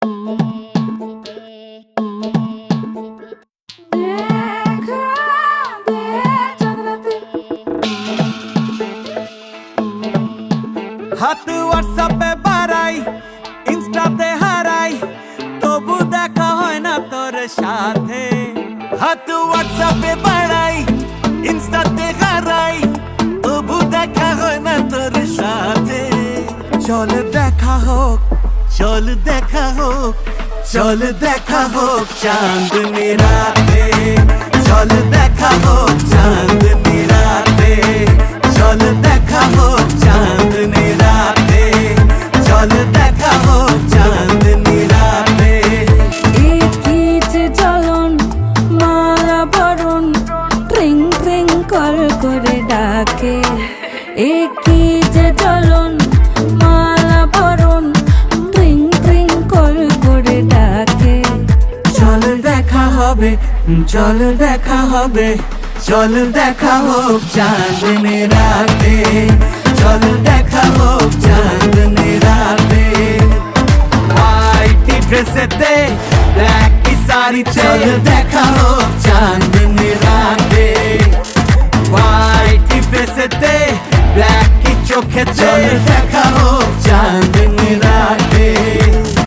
হাত হোয়াটসঅ্যাপে বাড়াই, ইনস্টাতে হারাই, তবু দেখা হয় না তোর সাথে। হাত হোয়াটসঅ্যাপে বাড়াই, ইনস্টাতে হারাই, তবু দেখা হয় না তোর সাথে। চল দেখা হোক, চল দেখা হোক, চল দেখা হোক চাঁদনি রাতে। চল দেখা হোক চাঁদনি রাতে, চল দেখা হোক চাঁদনি রাতে, চল দেখা হোক চাঁদনি রাতে। একই যে জ্বলন মালা বরণ ট্রিং ট্রিং কল করে ডাকে। একই যে জ্বলন মালা বরণ ট্রিং ট্রিং কল করে ডাকে। চল দেখা হবে, চল দেখা হবে, চল দেখা হোক চাঁদনি রাতে, চল দেখা হোক চাঁদনি রাতে। হোয়াইট ড্রেসেতে ব্ল্যাক শাড়িতে, চল দেখা হোক চাঁদনি রাতে।